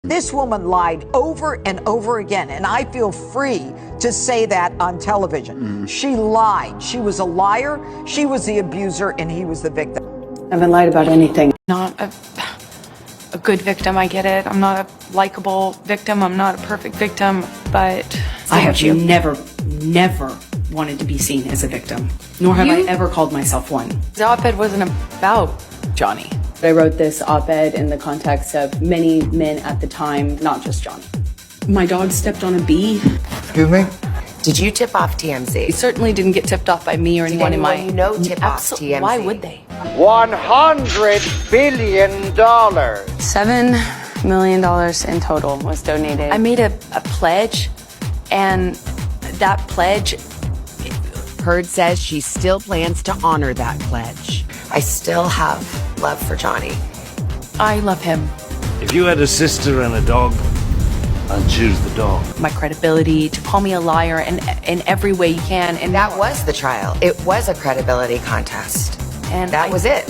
This woman lied over and over again, and I feel free to say that on television. She lied. She was a liar. She was the abuser, and he was the victim. I haven't lied about anything. Not a good victim, I get it. I'm not a likable victim. I'm not a perfect victim, but I have never wanted to be seen as a victim, nor have I ever called myself one. The op-ed wasn't about Johnny. I wrote this op-ed in the context of many men at the time, not just Johnny. My dog stepped on a bee. Excuse me? Did you tip off TMZ? It certainly didn't get tipped off by me or anyone in my... you know tip off TMZ? Why would they? $100 billion. $7 million in total was donated. I made a pledge, and that pledge... Heard says she still plans to honor that pledge. I still have love for Johnny. I love him. If you had a sister and a dog, I'd choose the dog. My credibility, to call me a liar in every way you can. And that was the trial. It was a credibility contest. And that was it.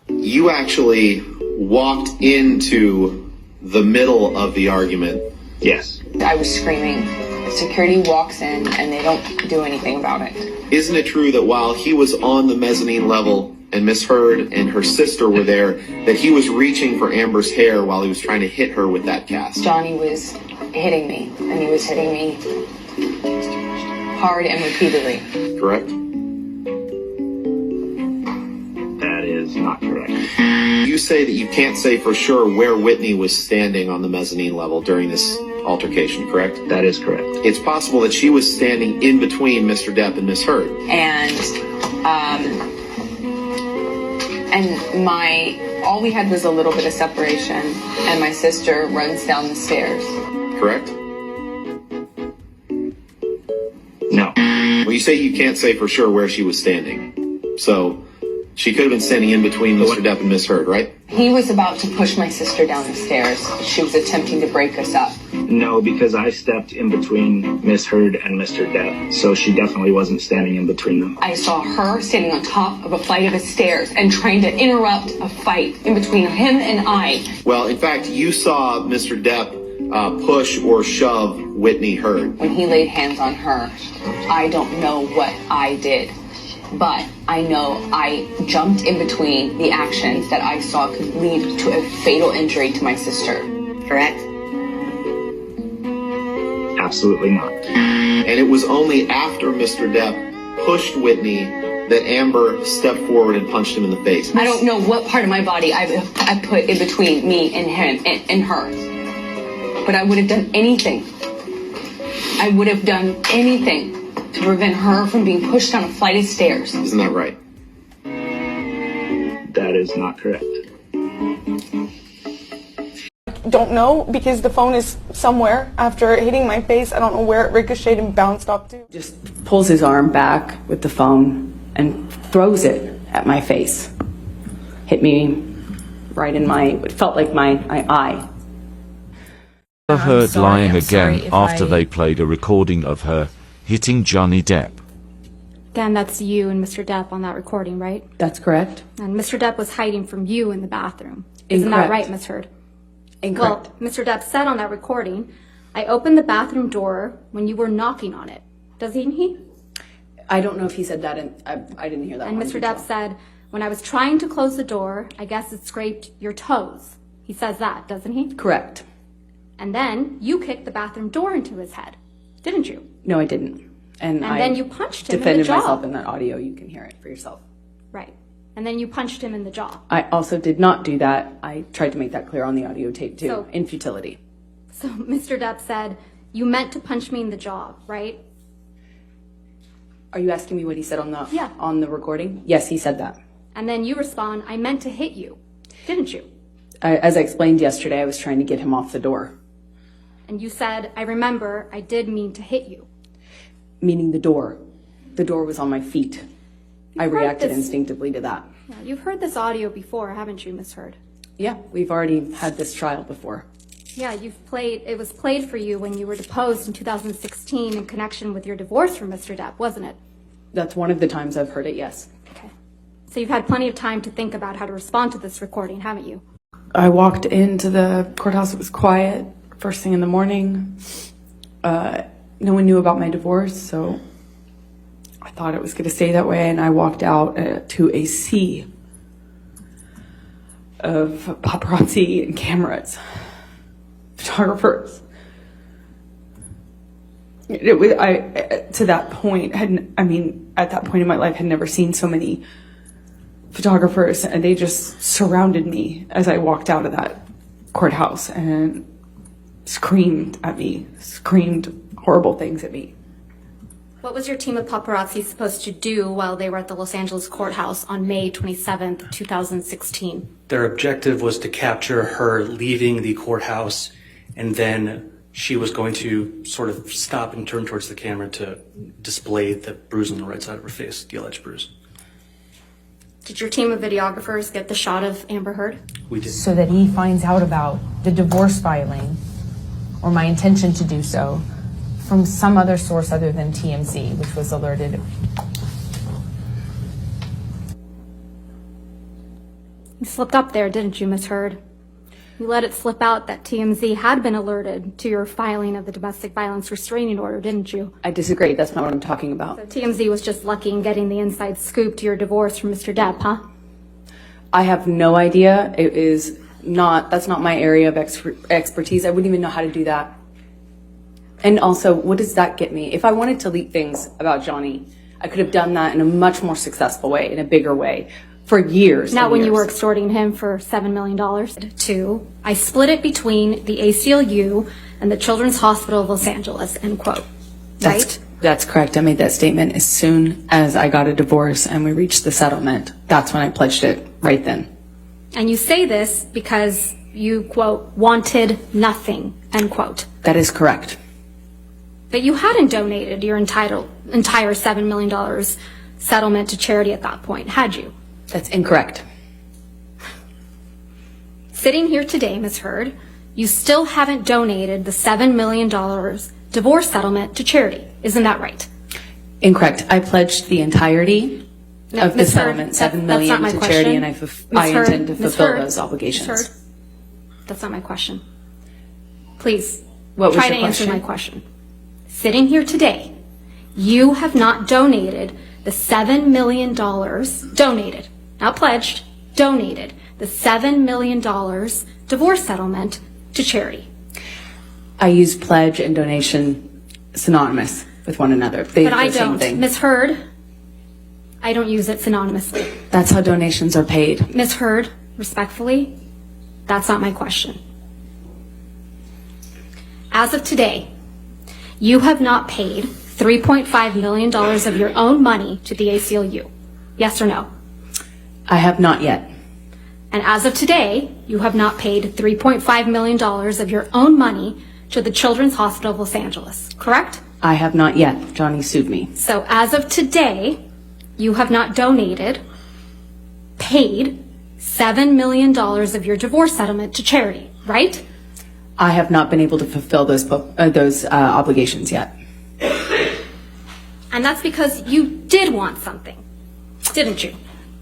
You actually walked into the middle of the argument. Yes. I was screaming. Security walks in and they don't do anything about it. Isn't it true that while he was on the mezzanine level and Miss Heard and her sister were there, that he was reaching for Amber's hair while he was trying to hit her with that cast? Johnny was hitting me, and he was hitting me hard and repeatedly. Correct? That is not correct. You say that you can't say for sure where Whitney was standing on the mezzanine level during this altercation, correct? That is correct. It's possible that she was standing in between Mr. Depp and Miss Heard. And all we had was a little bit of separation, and my sister runs down the stairs. Correct? No. Well, you say you can't say for sure where she was standing. So she could have been standing in between Mr. Depp and Miss Heard, right? He was about to push my sister down the stairs. She was attempting to break us up. No, because I stepped in between Miss Heard and Mr. Depp, so she definitely wasn't standing in between them. I saw her standing on top of a flight of stairs and trying to interrupt a fight in between him and I. Well, in fact, you saw Mr. Depp push or shove Whitney Heard. When he laid hands on her, I don't know what I did, but I know I jumped in between the actions that I saw could lead to a fatal injury to my sister. Correct? Absolutely not. And it was only after Mr. Depp pushed Whitney that Amber stepped forward and punched him in the face. I don't know what part of my body I put in between me and him and her, but I would have done anything. I would have done anything to prevent her from being pushed down a flight of stairs. Isn't that right? That is not correct. Don't know, because the phone is somewhere after hitting my face. I don't know where it ricocheted and bounced off to. Just pulls his arm back with the phone and throws it at my face. Hit me right in it felt like my eye. Heard lying again after they played a recording of her hitting Johnny Depp. Dan, that's you and Mr. Depp on that recording, right? That's correct. And Mr. Depp was hiding from you in the bathroom. Isn't that right, Ms. Heard? Incorrect. Well, Mr. Depp said on that recording, I opened the bathroom door when you were knocking on it. Doesn't he? I don't know if he said that, and I didn't hear that. And Mr. Depp said, when I was trying to close the door, I guess it scraped your toes. He says that, doesn't he? Correct. And then you kicked the bathroom door into his head, didn't you? No, I didn't. And then you punched him in the defended jaw. myself in that audio. You can hear it for yourself. Right. And then you punched him in the jaw. I also did not do that. I tried to make that clear on the audio tape too, So- in futility. So Mr. Depp said, you meant to punch me in the jaw, right? Are you asking me what he said on the Yeah. on the recording? Yes, he said that. And then you respond, I meant to hit you, didn't you? As I explained yesterday, I was trying to get him off the door. And you said, I remember, I did mean to hit you. Meaning the door. The door was on my feet. I heard reacted this- instinctively to that. Yeah, you've heard this audio before, haven't you, Ms. Heard? Yeah, we've already had this trial before. Yeah, it was played for you when you were deposed in 2016 in connection with your divorce from Mr. Depp, wasn't it? That's one of the times I've heard it, yes. Okay. So you've had plenty of time to think about how to respond to this recording, haven't you? I walked into the courthouse. It was quiet. First thing in the morning. No one knew about my divorce, so I thought it was going to stay that way. And I walked out to a sea of paparazzi and cameras, photographers. It was, to that point, at that point in my life, had never seen so many photographers, and they just surrounded me as I walked out of that courthouse and screamed at me, screamed horrible things at me. What was your team of paparazzi supposed to do while they were at the Los Angeles courthouse on May 27th, 2016? Their objective was to capture her leaving the courthouse, and then she was going to sort of stop and turn towards the camera to display the bruise on the right side of her face, the alleged bruise. Did your team of videographers get the shot of Amber Heard? We did. So that he finds out about the divorce filing, or my intention to do so, from some other source other than TMZ, which was alerted. You slipped up there, didn't you, Ms. Heard? You let it slip out that TMZ had been alerted to your filing of the domestic violence restraining order, didn't you? I disagree. That's not what I'm talking about. So TMZ was just lucky in getting the inside scoop to your divorce from Mr. Depp, huh? I have no idea. That's not my area of expertise. I wouldn't even know how to do that. And also, what does that get me? If I wanted to leak things about Johnny, I could have done that in a much more successful way, in a bigger way, for years. Not when you were extorting him for $7 million. Two, I split it between the ACLU and the Children's Hospital of Los Angeles, end quote. Right? That's correct. I made that statement as soon as I got a divorce and we reached the settlement. That's when I pledged it, right then. And you say this because you, quote, wanted nothing, end quote. That is correct. But you hadn't donated your entire $7 million settlement to charity at that point, had you? That's incorrect. Sitting here today, Ms. Heard, you still haven't donated the $7 million divorce settlement to charity. Isn't that right? Incorrect. I pledged the entirety of the settlement, $7 million to charity, and I intend to fulfill those obligations. Ms. Heard, that's not my question. Please, try to answer my question. Sitting here today, you have not donated the $7 million, donated, not pledged, donated the $7 million divorce settlement to charity. I use pledge and donation synonymous with one another. But I don't. Ms. Heard, I don't use it synonymously. That's how donations are paid. Ms. Heard, respectfully, that's not my question. As of today, you have not paid $3.5 million of your own money to the ACLU. Yes or no? I have not yet. And as of today, you have not paid $3.5 million of your own money to the Children's Hospital of Los Angeles, correct? I have not yet. Johnny sued me. So as of today, you have not paid $7 million of your divorce settlement to charity, right? I have not been able to fulfill those obligations yet. And that's because you did want something, didn't you?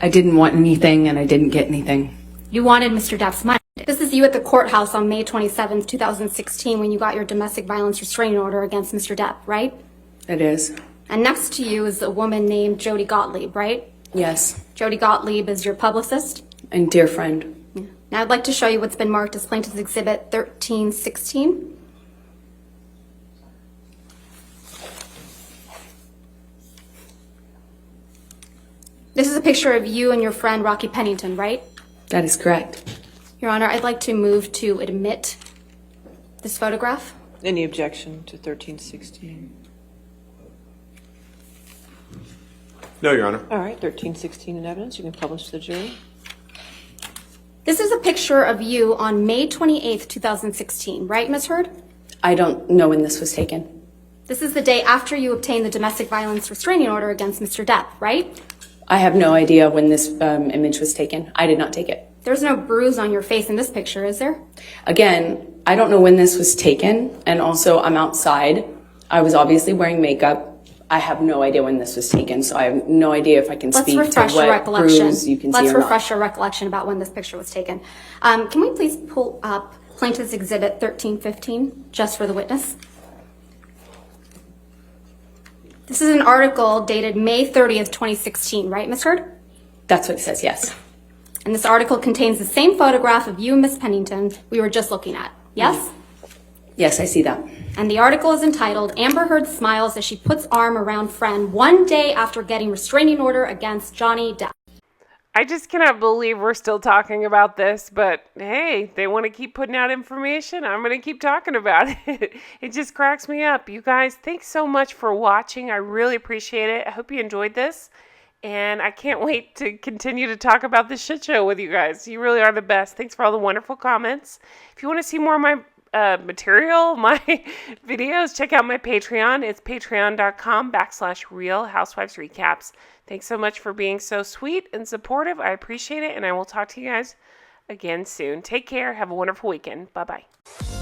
I didn't want anything, and I didn't get anything. You wanted Mr. Depp's money. This is you at the courthouse on May 27th, 2016, when you got your domestic violence restraining order against Mr. Depp, right? It is. And next to you is a woman named Jody Gottlieb, right? Yes. Jody Gottlieb is your publicist? And dear friend. Now I'd like to show you what's been marked as Plaintiff's Exhibit 1316. This is a picture of you and your friend Rocky Pennington, right? That is correct. Your Honor, I'd like to move to admit this photograph. Any objection to 1316? No, Your Honor. All right, 1316 in evidence. You can publish to the jury. This is a picture of you on May 28th, 2016, right, Ms. Heard? I don't know when this was taken. This is the day after you obtained the domestic violence restraining order against Mr. Depp, right? I have no idea when this image was taken. I did not take it. There's no bruise on your face in this picture, is there? Again, I don't know when this was taken, and also I'm outside. I was obviously wearing makeup. I have no idea when this was taken, so I have no idea if I can Let's speak to refresh your what recollection. bruise you can Let's see or refresh not. your recollection about when this picture was taken. Can we please pull up Plaintiff's Exhibit 1315, just for the witness? This is an article dated May 30th, 2016, right, Ms. Heard? That's what it says, yes. And this article contains the same photograph of you and Miss Pennington we were just looking at, yes? Yes, I see that. And the article is entitled, Amber Heard Smiles as She Puts Arm Around Friend One Day After Getting Restraining Order Against Johnny Depp. I just cannot believe we're still talking about this, but hey, they want to keep putting out information. I'm going to keep talking about it. It just cracks me up. You guys, thanks so much for watching. I really appreciate it. I hope you enjoyed this. And I can't wait to continue to talk about this shit show with you guys. You really are the best. Thanks for all the wonderful comments. If you want to see more of my material, my videos, check out my Patreon. It's patreon.com/Real Housewives Recaps. Thanks so much for being so sweet and supportive. I appreciate it, and I will talk to you guys again soon. Take care. Have a wonderful weekend. Bye-bye.